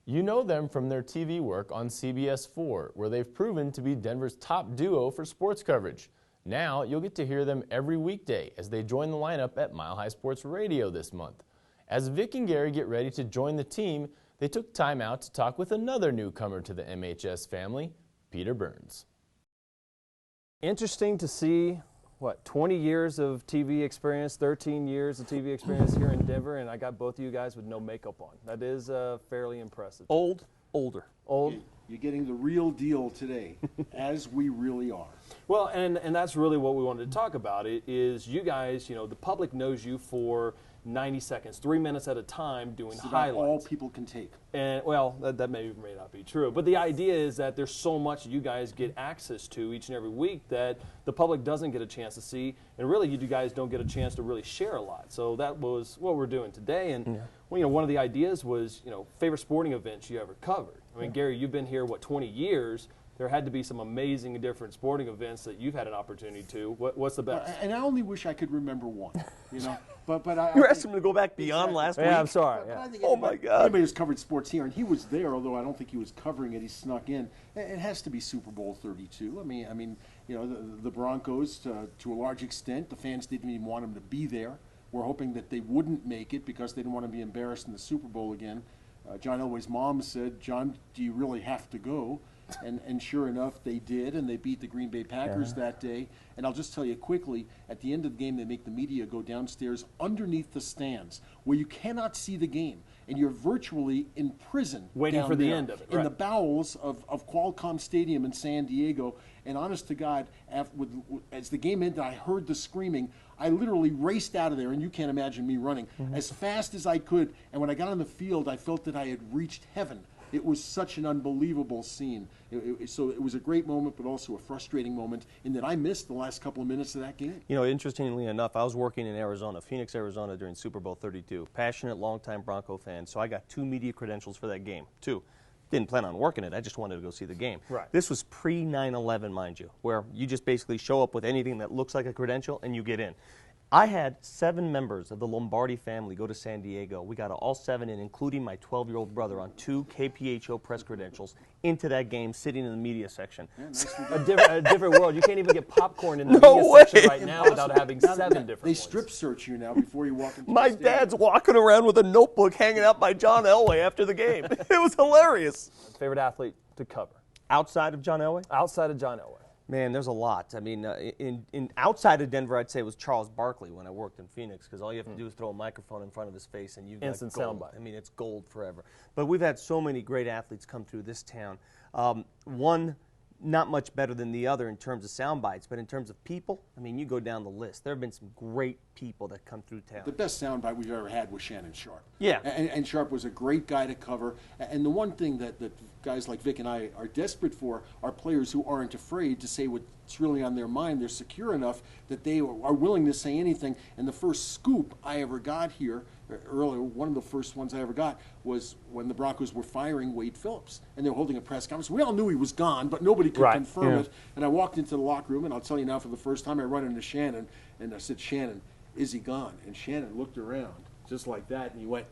You know them from their TV work on CBS4, where they've proven to be Denver's top duo for sports coverage. Now you'll get to hear them every weekday as they join the lineup at Mile High Sports Radio this month. As Vic and Gary get ready to join the team, they took time out to talk with another newcomer to the MHS family, Peter Burns. Interesting to see, 20 years of TV experience, 13 years of TV experience here in Denver, and I got both of you guys with no makeup on. That is fairly impressive. Older. You're getting the real deal today, as we really are. Well, and that's really what we wanted to talk about. It is you guys, the public knows you for 90 seconds, 3 minutes at a time doing It's about highlights. all people can take. And, well, that may not be true. But the idea is that there's so much you guys get access to each and every week that the public doesn't get a chance to see. And really, you guys don't get a chance to really share a lot. So that was what we're doing today. And, one of the ideas was, favorite sporting events you ever covered. I mean, Gary, you've been here, 20 years. There had to be some amazing and different sporting events that you've had an opportunity to. What's the best? And I only wish I could remember one, But You're asking him to go back beyond last week? Yeah, I'm sorry. But I think Oh, my God. Anybody who's covered sports here, and he was there, although I don't think he was covering it, he snuck in. It has to be Super Bowl 32. I mean, the Broncos, to a large extent, the fans didn't even want him to be there. We're hoping that they wouldn't make it because they didn't want to be embarrassed in the Super Bowl again. John Elway's mom said, "John, do you really have to go?" And sure enough, they did, and they beat the Green Bay Packers that day. And I'll just tell you quickly, at the end of the game, they make the media go downstairs underneath the stands where you cannot see the game, and you're virtually in prison Waiting down for the there end of it, in right. the bowels of Qualcomm Stadium in San Diego. And honest to God, as the game ended, I heard the screaming. I literally raced out of there, and you can't imagine me running, as fast as I could. And when I got on the field, I felt that I had reached heaven. It was such an unbelievable scene. So it was a great moment, but also a frustrating moment in that I missed the last couple of minutes of that game. Interestingly enough, I was working in Arizona, Phoenix, Arizona, during Super Bowl 32. Passionate, longtime Bronco fan, so I got 2 media credentials for that game, 2. Didn't plan on working it. I just wanted to go see the game. Right. This was pre-9/11, mind you, where you just basically show up with anything that looks like a credential and you get in. I had 7 members of the Lombardi family go to San Diego. We got all 7 in, including my 12-year-old brother, on 2 KPHO press credentials into that game, sitting in the media section. Yeah, nice a different world. You can't even get popcorn in the No media way. section right now without having 7 different They ones. strip search you now before you walk into My the stadium. dad's walking around with a notebook hanging out by John Elway after the game. It was hilarious. Favorite athlete to cover? Outside of John Elway? Outside of John Elway. Man, there's a lot. I mean, in outside of Denver, I'd say it was Charles Barkley when I worked in Phoenix, because all you have to do is throw a microphone in front of his face and you've got Instant gold. soundbite. I mean, it's gold forever. But we've had so many great athletes come through this town. One not much better than the other in terms of sound bites, but in terms of people, I mean, you go down the list. There have been some great people that come through town. The best soundbite we've ever had was Shannon Sharp. Yeah. And Sharp was a great guy to cover. And the one thing that guys like Vic and I are desperate for are players who aren't afraid to say what's really on their mind. They're secure enough that they are willing to say anything. And the first scoop I ever got here, earlier, one of the first ones I ever got, was when the Broncos were firing Wade Phillips. And they were holding a press conference. We all knew he was gone, but nobody could confirm it. And I walked into the locker room, and I'll tell you now, for the first time, I run into Shannon, and I said, "Shannon, is he gone?" And Shannon looked around just like that, and he went,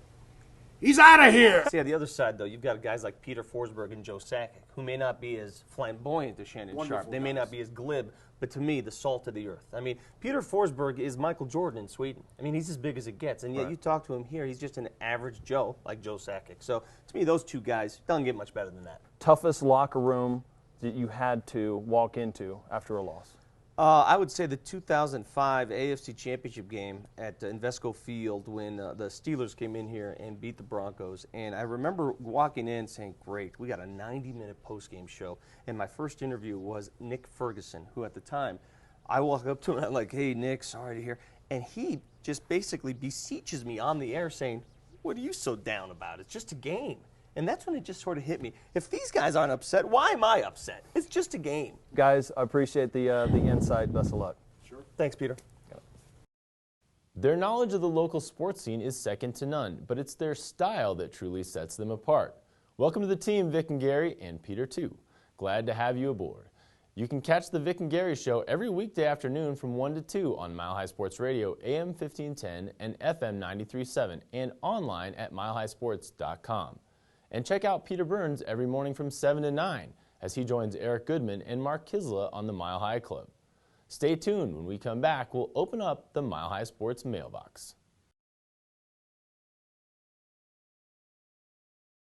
"He's out of here!" See, on the other side, though, you've got guys like Peter Forsberg and Joe Sakic, who may not be as flamboyant as Shannon Wonderful Sharp. They may guys. not be as glib, but to me, the salt of the earth. I mean, Peter Forsberg is Michael Jordan in Sweden. I mean, he's as big as it gets, and yet you talk to him here, he's just an average Joe like Joe Sakic. So, to me, those 2 guys don't get much better than that. Toughest locker room that you had to walk into after a loss? I would say the 2005 AFC Championship game at Invesco Field when the Steelers came in here and beat the Broncos. And I remember walking in saying, great, we got a 90-minute post-game show. And my first interview was Nick Ferguson, who at the time, I walk up to him and I'm like, "Hey, Nick, sorry to hear." And he just basically beseeches me on the air saying, "What are you so down about? It's just a game." And that's when it just sort of hit me. If these guys aren't upset, why am I upset? It's just a game. Guys, I appreciate the insight. Best of luck. Sure. Thanks, Peter. Their knowledge of the local sports scene is second to none, but it's their style that truly sets them apart. Welcome to the team, Vic and Gary, and Peter too. Glad to have you aboard. You can catch the Vic and Gary Show every weekday afternoon from 1 to 2 on Mile High Sports Radio, AM 1510 and FM 93.7, and online at milehighsports.com. And check out Peter Burns every morning from 7 to 9 as he joins Eric Goodman and Mark Kisla on the Mile High Club. Stay tuned. When we come back, we'll open up the Mile High Sports mailbox.